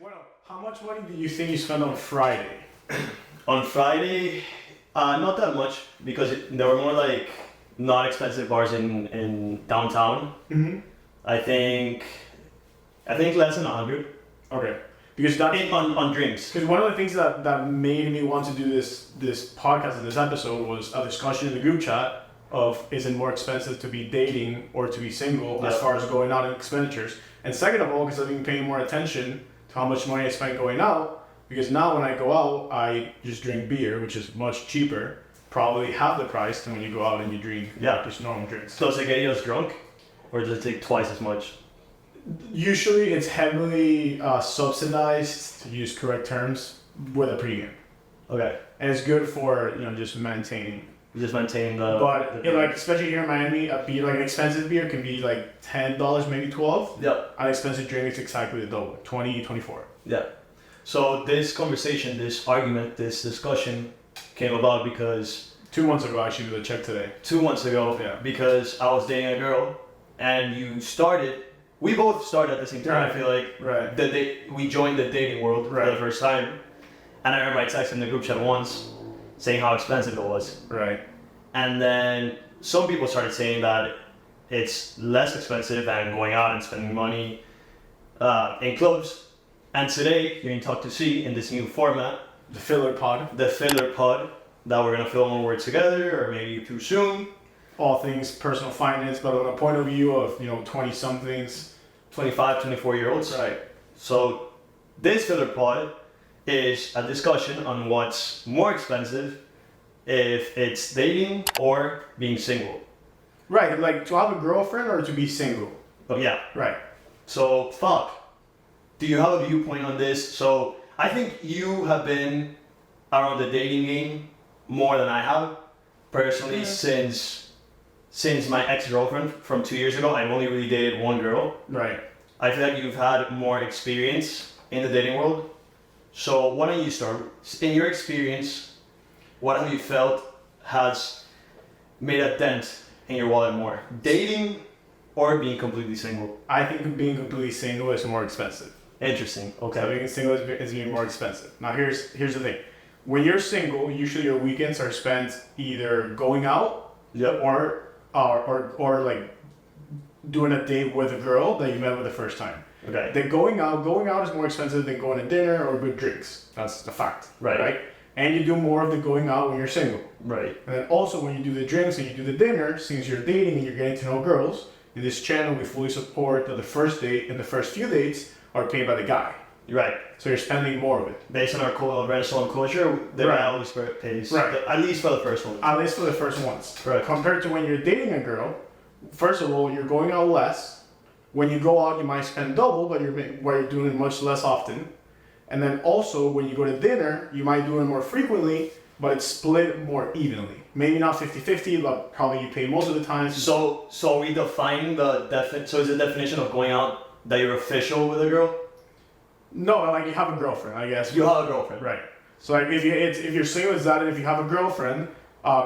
Well, how much money do you think you spent on Friday? On Friday, not that much because there were more like not expensive bars in downtown. Mm-hmm. I think less than 100 Okay. Because that on drinks. because one of the things that made me want to do this podcast and this episode was a discussion in the group chat of is it more expensive to be dating or to be single as Yep. far as going out and expenditures. And second of all, because I've been paying more attention to how much money I spend going out, because now when I go out, I just drink beer, which is much cheaper, probably half the price than when you go out and you drink just normal drinks. So does it get you as drunk, or does it take twice as much? Usually it's heavily subsidized, to use correct terms, with a pregame. Okay, And it's good for, just maintaining. you just maintain the. But like especially here in Miami, a beer, like an expensive beer can be like $10, maybe 12. Yep. An expensive drink is exactly the double, 20, 24. Yeah. So this conversation, this argument, this discussion came about because 2 months ago, I actually did a check today. 2 months ago, Yeah. because I was dating a girl, and we both started at the same time. I feel like Right. we joined the dating world for Right. the first time, and I remember I texted in the group chat once, saying how expensive it was, Right. and then some people started saying that it's less expensive than going out and spending money in clubs. And today, you're in Talk to See in this new format, The filler pod. the filler pod, that we're gonna film when we're together, or maybe too soon. All things personal finance, but on a point of view of, 20 somethings. 25, 24-year-olds. Right. So this filler pod is a discussion on what's more expensive, if it's dating or being single. Right. Like to have a girlfriend or to be single. But yeah, Right. so fuck. Do you have a viewpoint on this? So I think you have been around the dating game more than I have personally since my ex-girlfriend from 2 years ago. I've only really dated one girl. Right. I feel like you've had more experience in the dating world. So why don't you start? In your experience, what have you felt has made a dent in your wallet more? Dating or being completely single? I think being completely single is more expensive. Interesting. So Okay. being single is being more expensive. Now here's the thing. When you're single, usually your weekends are spent either going out Yep. or like doing a date with a girl that you met for the first time. Okay. Then going out is more expensive than going to dinner or with drinks. That's the fact. Right. And you do more of the going out when you're single. Right. And then also when you do the drinks and you do the dinner, since you're dating and you're getting to know girls, in this channel we fully support that the first date and the first few dates are paid by the guy. Right. So you're spending more of it. Based on our restaurant culture, the Right. guy always pays. Right. At least for the first one. At least for the first ones. Right. Compared to when you're dating a girl, first of all, you're going out less. When you go out, you might spend double, but you're doing it much less often. And then also, when you go to dinner, you might do it more frequently, but it's split more evenly. Maybe not 50-50, but probably you pay most of the time. So we define so is the definition of going out that you're official with a girl? No, like you have a girlfriend, I guess. You have a girlfriend. Right. So like if you're single as that, and if you have a girlfriend,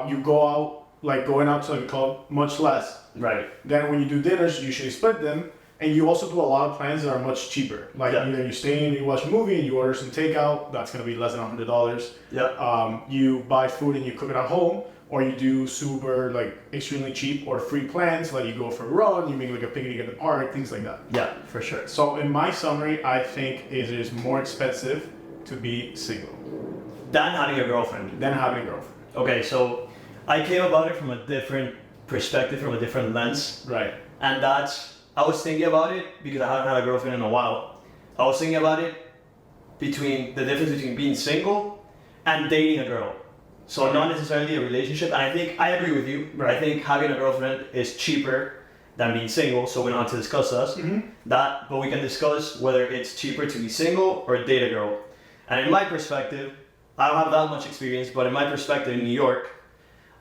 you go out like going out to the club much less. Right. Then when you do dinners, you usually split them, and you also do a lot of plans that are much cheaper. Like Yeah. either you stay in, you watch a movie, and you order some takeout. That's gonna be less than $100. Yeah. You buy food and you cook it at home, or you do super like extremely cheap or free plans. Like you go for a run, you make like a picnic at the park, things like that. Yeah, for sure. So in my summary, I think it is more expensive to be single Than having a girlfriend. than having a girlfriend. Okay, so I came about it from a different perspective, from a different lens. Right. And I was thinking about it because I haven't had a girlfriend in a while. I was thinking about it between the difference between being single and dating a girl. So not necessarily a relationship. And I think I agree with you. Right. I think having a girlfriend is cheaper than being single. So we don't have to discuss that. But we can discuss whether it's cheaper to be single or date a girl. And in my perspective, I don't have that much experience, but in my perspective in New York,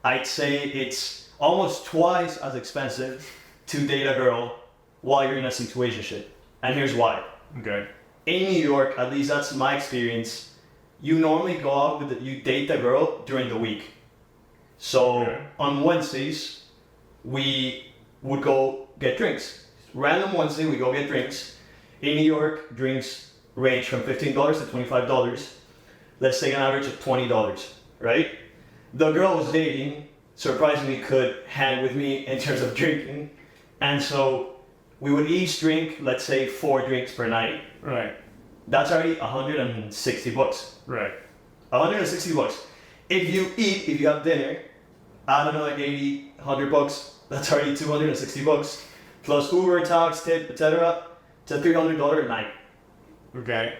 I'd say it's almost twice as expensive to date a girl while you're in a situationship. And here's why. Okay. In New York, at least that's my experience, you normally go out you date the girl during the week. So Okay. on Wednesdays, we would go get drinks. Random Wednesday, we go get drinks. In New York, drinks range from $15 to $25. Let's take an average of $20, right? The girl I was dating surprisingly could hang with me in terms of drinking, and so we would each drink, let's say, 4 drinks per night. Right. That's already $160. Right. $160. If you have dinner, add another 80, $100. That's already $260. Plus Uber, tax, tip, etc. to $300 a night. Okay.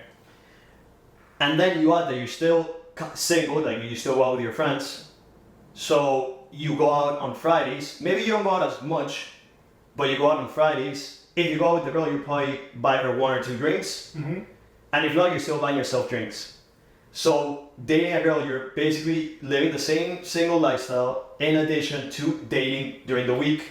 And then you add that you're still single, like you still go out with your friends. So you go out on Fridays. Maybe you don't go out as much, but you go out on Fridays. If you go out with the girl, you probably buy her 1 or 2 drinks. Mm-hmm. And if not, you're still buying yourself drinks. So dating a girl, you're basically living the same single lifestyle in addition to dating during the week.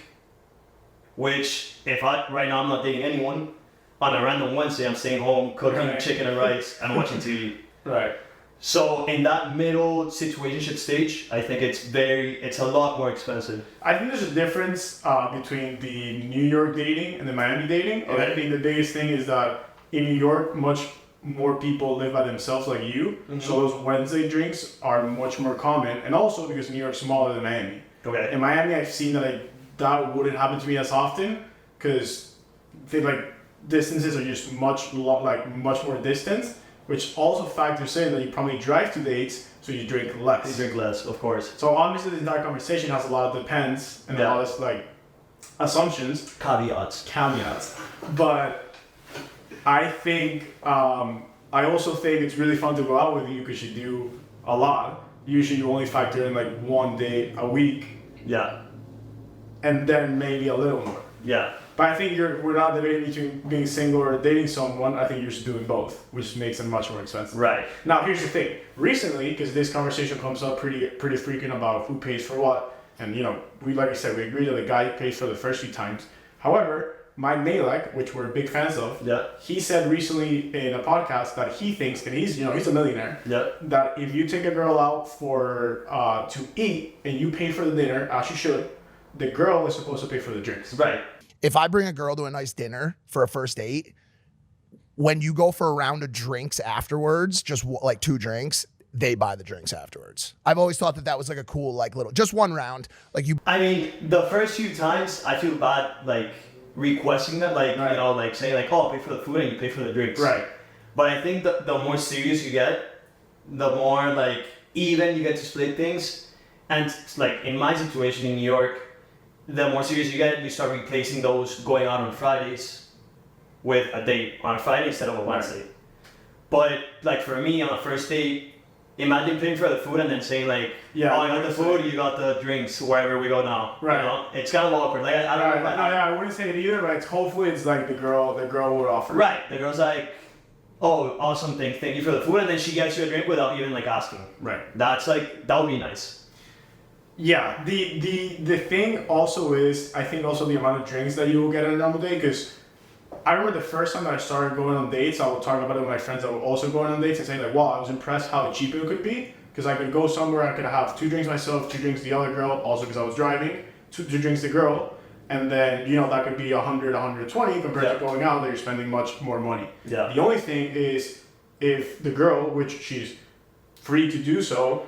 Which, right now I'm not dating anyone, on a random Wednesday I'm staying home cooking chicken and rice and watching TV. Right. So in that middle situationship stage, I think it's a lot more expensive. I think there's a difference between the New York dating and the Miami dating. And I think the biggest thing is that in New York, much more people live by themselves like you. Mm-hmm. So those Wednesday drinks are much more common. And also because New York's smaller than Miami. Okay. In Miami, I've seen that that wouldn't happen to me as often because distances are just much more distant. Which also factors in that you probably drive to dates, so you drink less. You drink less, of course. So obviously the entire conversation has a lot of depends and a lot of assumptions. Caveats. But I think, I also think it's really fun to go out with you because you do a lot. Usually you only factor in 1 day a week. Yeah. And then maybe a little more. Yeah. But I think we're not debating between being single or dating someone. I think you're just doing both, which makes it much more expensive. Right. Now, here's the thing. Recently, because this conversation comes up pretty frequent about who pays for what, and we like I said, we agree that the guy pays for the first few times. However, Mike Malek, which we're big fans of, he said recently in a podcast that he thinks, and he's a millionaire, that if you take a girl out for to eat and you pay for the dinner, as you should, the girl is supposed to pay for the drinks. Right. If I bring a girl to a nice dinner for a first date, when you go for a round of drinks afterwards, just 2 drinks, they buy the drinks afterwards. I've always thought that was a cool, little, just 1 round. I mean, the first few times I feel bad, requesting that, saying oh, I'll pay for the food and you pay for the drinks. Right. But I think the more serious you get, the more, even you get to split things. And, in my situation in New York, the more serious you get, you start replacing those going out on Fridays with a date on a Friday instead of a Wednesday. But for me on a first date, imagine paying for the food and then saying I got the food, you got the drinks wherever we go now. Right. It's kind of awkward. I don't know. I wouldn't say it either, but hopefully it's the girl would offer. Right. The girl's oh, awesome, thank you for the food, and then she gets you a drink without even asking. Right. That's that would be nice. Yeah, the thing also is, I think also the amount of drinks that you will get on a normal day, because I remember the first time that I started going on dates, I would talk about it with my friends that were also going on dates and saying wow, I was impressed how cheap it could be, because I could go somewhere, I could have 2 drinks myself, 2 drinks the other girl, also because I was driving, 2 drinks the girl, and then, that could be 100, 120 compared to going out that you're spending much more money. Yeah. The only thing is, if the girl, which she's free to do so,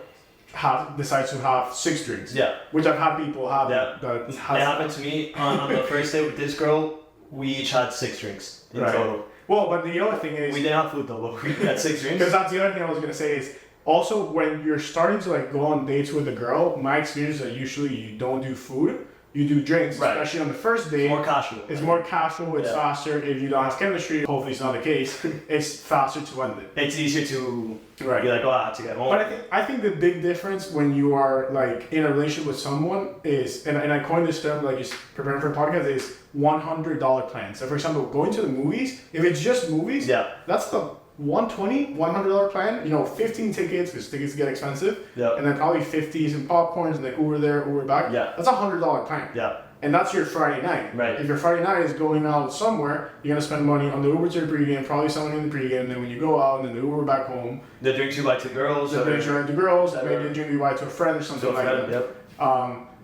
decides to have 6 drinks. Yeah. Which I've had people have. Yeah. It happened to me on the first date with this girl. We each had 6 drinks in total. Well, but the other thing is, we didn't have food though, but we had 6 drinks. Because that's the other thing I was gonna say is also when you're starting to go on dates with a girl, my experience is that usually you don't do food. You do drinks, especially on the first date. It's more casual. It's more casual, it's faster. If you don't have chemistry, hopefully it's not the case, it's faster to end it. It's easier to be I have to get home. But I think the big difference when you are in a relationship with someone is, and I coined this term just preparing for a podcast, is $100 plans. So for example, going to the movies, if it's just movies, that's the $100 plan, 15 tickets, because tickets get expensive, and then probably 50s in popcorns, and then Uber there, Uber back. That's $100 plan. And that's your Friday night. Right. If your Friday night is going out somewhere, you're gonna spend money on the Uber to the pregame, probably someone in the pregame, and then when you go out, and then the Uber back home. The drinks you buy to girls. The drinks you buy to girls, maybe a drink you buy to a friend or something like that. Yep.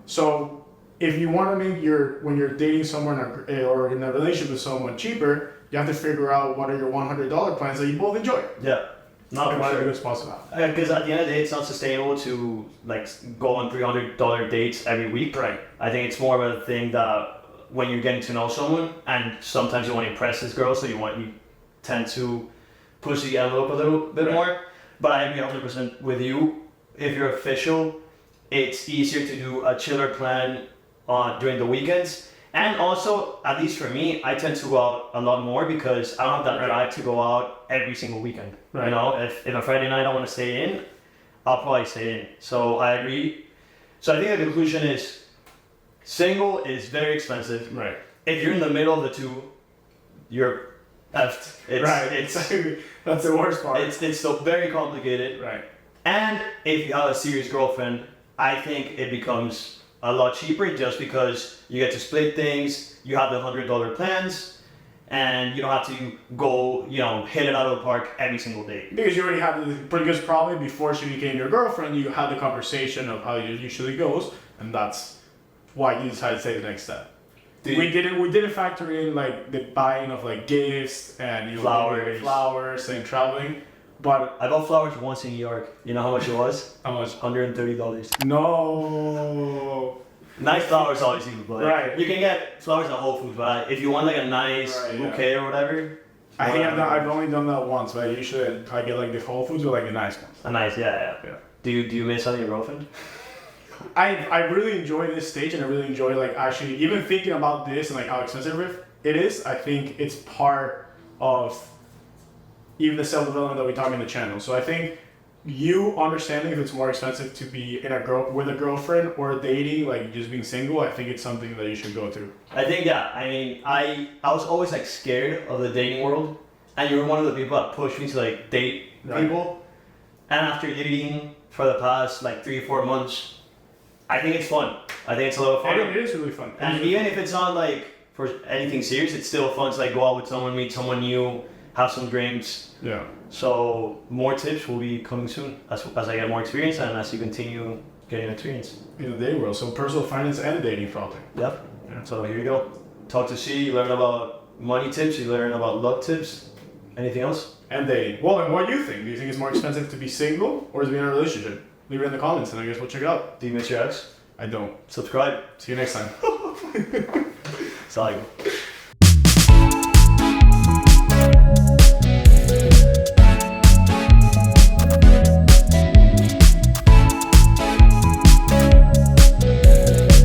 So if you want to make when you're dating someone or in a relationship with someone cheaper, you have to figure out what are your $100 plans that you both enjoy. Yeah. Not And for what are sure. good spots to have. Because at the end of the day, it's not sustainable to like go on $300 dates every week. Right. I think it's more of a thing that when you're getting to know someone, and sometimes you want to impress this girl, so you tend to push the envelope a little bit Right. more. But I agree 100% with you. If you're official, it's easier to do a chiller plan during the weekends. And also, at least for me, I tend to go out a lot more because I don't have that Right. drive to go out every single weekend. Right. You know, if a Friday night I want to stay in, I'll probably stay in. So I agree. So I think the conclusion is single is very expensive. Right. If you're in the middle of the two, you're effed. It's That's the worst part. it's still very complicated. right. And if you have a serious girlfriend, I think it becomes a lot cheaper just because you get to split things, you have the $100 plans, and you don't have to go, hit it out of the park every single day. Because you already had the because probably before she became your girlfriend, you had the conversation of how it usually goes, and that's why you decided to take the next step. We didn't factor in like the buying of like gifts and flowers and traveling, but I bought flowers once in New York. You know how much it was? how much? $130. No. Nice flowers, obviously, but Right. you can get flowers at Whole Foods. But if you want like a nice Right, yeah. bouquet or whatever, I think I've only done that once, but usually I get like the Whole Foods or like the nice ones. a nice, yeah. Yeah. Do you miss on your girlfriend? I really enjoy this stage, and I really enjoy like actually even thinking about this and like how expensive it is. I think it's part of even the self development that we talk in the channel. So I think you understanding if it's more expensive to be with a girlfriend or dating, like just being single, I think it's something that you should go through. I think I mean I was always like scared of the dating world, and you were one of the people that pushed me to like date Right. people. And after dating for the past like 3-4 months, I think it's fun. I think it's a lot of fun. And it is really fun. And even if it's not like for anything serious, it's still fun to like go out with someone, meet someone new, have some drinks. Yeah. So more tips will be coming soon as I get more experience and as you continue getting experience. In the dating world, so personal finance and dating probably. Yep. Yeah. So here you go. Talk to C, you learn about money tips, you learn about love tips. Anything else? And dating. Well, and what do you think? Do you think it's more expensive to be single or to be in a relationship? Leave it in the comments, and I guess we'll check it out. Do you miss your ex? I don't. Subscribe. See you next time. That's all I go.